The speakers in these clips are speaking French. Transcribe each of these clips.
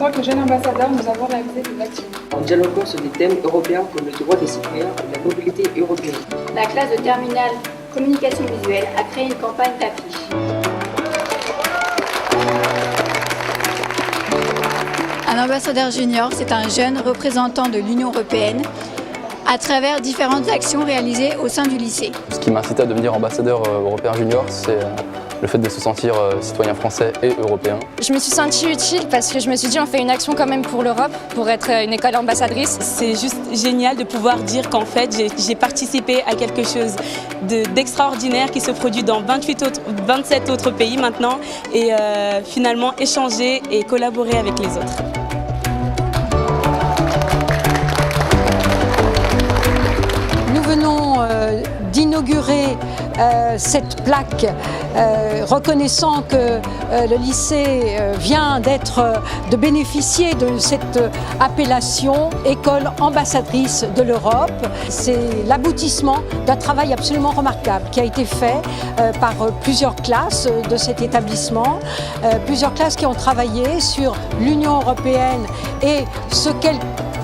tant que jeune ambassadeur, nous avons réalisé des actions. En dialoguant sur des thèmes européens comme le droit des citoyens et la mobilité européenne. La classe de terminale communication visuelle a créé une campagne d'affiches. Un ambassadeur junior, c'est un jeune représentant de l'Union européenne à travers différentes actions réalisées au sein du lycée. Ce qui m'a incité à devenir ambassadeur européen junior, c'est le fait de se sentir citoyen français et européen. Je me suis sentie utile parce que je me suis dit on fait une action quand même pour l'Europe, pour être une école ambassadrice. C'est juste génial de pouvoir dire qu'en fait j'ai participé à quelque chose d'extraordinaire qui se produit dans 27 autres pays maintenant et finalement échanger et collaborer avec les autres. Nous venons d'inaugurer cette plaque reconnaissant que le lycée vient de bénéficier de cette appellation École ambassadrice de l'Europe. C'est l'aboutissement d'un travail absolument remarquable qui a été fait par plusieurs classes de cet établissement, plusieurs classes qui ont travaillé sur l'Union européenne et ce qu'elle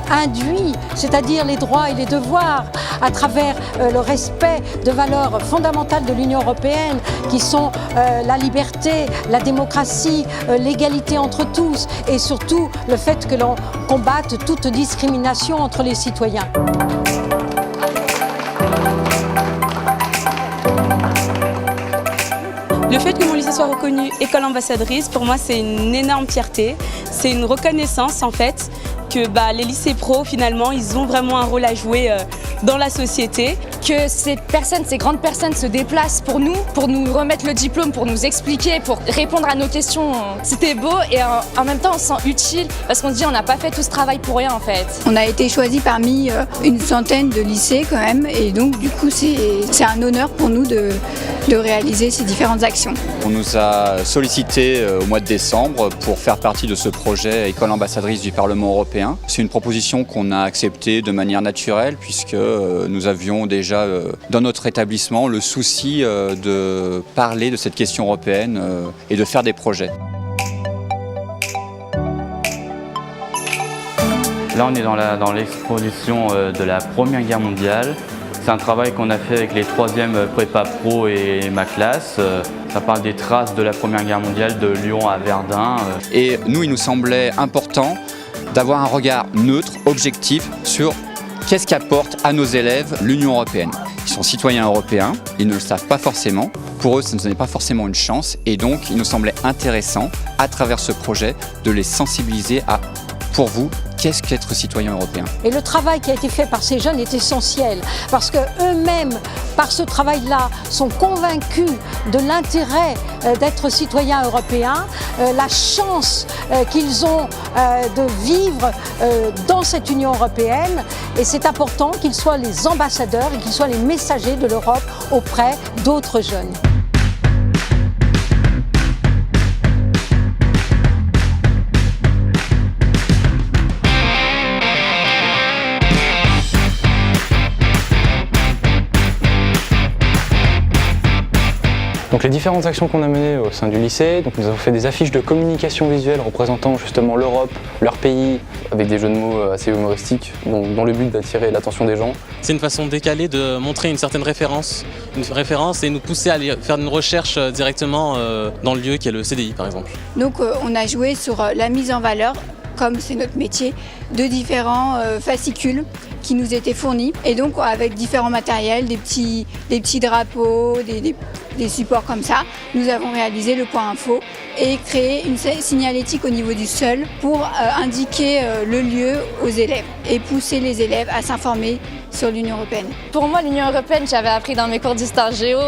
induit, c'est-à-dire les droits et les devoirs à travers le respect de valeurs fondamentales de l'Union européenne qui sont la liberté, la démocratie, l'égalité entre tous et surtout le fait que l'on combatte toute discrimination entre les citoyens. Le fait que mon lycée soit reconnu école ambassadrice, pour moi c'est une énorme fierté, c'est une reconnaissance en fait que les lycées pro finalement ils ont vraiment un rôle à jouer dans la société. Que ces personnes, ces grandes personnes se déplacent pour nous remettre le diplôme, pour nous expliquer, pour répondre à nos questions. C'était beau et en même temps on se sent utile parce qu'on se dit on n'a pas fait tout ce travail pour rien en fait. On a été choisi parmi une centaine de lycées quand même et donc du coup c'est un honneur pour nous de réaliser ces différentes actions. On nous a sollicité au mois de décembre pour faire partie de ce projet École ambassadrice du Parlement européen. C'est une proposition qu'on a acceptée de manière naturelle puisque nous avions déjà dans notre établissement le souci de parler de cette question européenne et de faire des projets. Là on est dans l'exposition de la Première Guerre mondiale. C'est un travail qu'on a fait avec les 3e prépa pro et ma classe. Ça parle des traces de la Première Guerre mondiale de Lyon à Verdun. Et nous, il nous semblait important d'avoir un regard neutre, objectif sur qu'est-ce qu'apporte à nos élèves l'Union européenne. Ils sont citoyens européens, ils ne le savent pas forcément. Pour eux, ça ne donnait pas forcément une chance. Et donc, il nous semblait intéressant, à travers ce projet, de les sensibiliser à, pour vous, qu'est-ce qu'être citoyen européen? Et le travail qui a été fait par ces jeunes est essentiel parce qu'eux-mêmes, par ce travail-là, sont convaincus de l'intérêt d'être citoyen européen, la chance qu'ils ont de vivre dans cette Union européenne. Et c'est important qu'ils soient les ambassadeurs et qu'ils soient les messagers de l'Europe auprès d'autres jeunes. Donc les différentes actions qu'on a menées au sein du lycée, donc nous avons fait des affiches de communication visuelle représentant justement l'Europe, leur pays, avec des jeux de mots assez humoristiques, dans le but d'attirer l'attention des gens. C'est une façon décalée de montrer une certaine référence et nous pousser à aller faire une recherche directement dans le lieu qui est le CDI par exemple. Donc on a joué sur la mise en valeur, comme c'est notre métier, de différents fascicules qui nous étaient fournis et donc avec différents matériels, des petits drapeaux, des supports comme ça, nous avons réalisé le point info et créé une signalétique au niveau du sol pour indiquer le lieu aux élèves et pousser les élèves à s'informer sur l'Union européenne. Pour moi, l'Union européenne, j'avais appris dans mes cours d'histoire géo,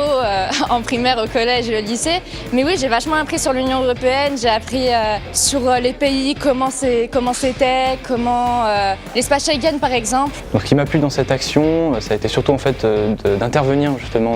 en primaire, au collège et au lycée. Mais oui, j'ai vachement appris sur l'Union européenne, j'ai appris sur les pays, comment c'était, l'espace Schengen par exemple. Donc ce qui m'a plu dans cette action, ça a été surtout en fait d'intervenir justement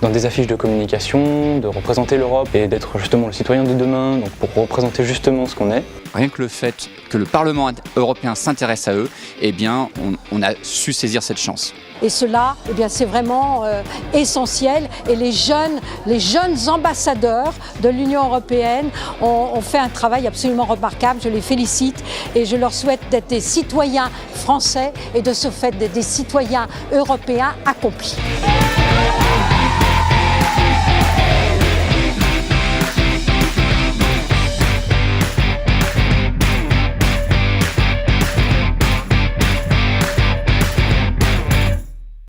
dans des affiches de communication, de représenter l'Europe et d'être justement le citoyen de demain, donc pour représenter justement ce qu'on est. rien que le fait que le Parlement européen s'intéresse à eux, eh bien, on a su saisir cette chance. Et cela, eh bien, c'est vraiment essentiel. Et les jeunes ambassadeurs de l'Union européenne ont fait un travail absolument remarquable. Je les félicite et je leur souhaite d'être des citoyens français et de ce fait d'être des citoyens européens accomplis.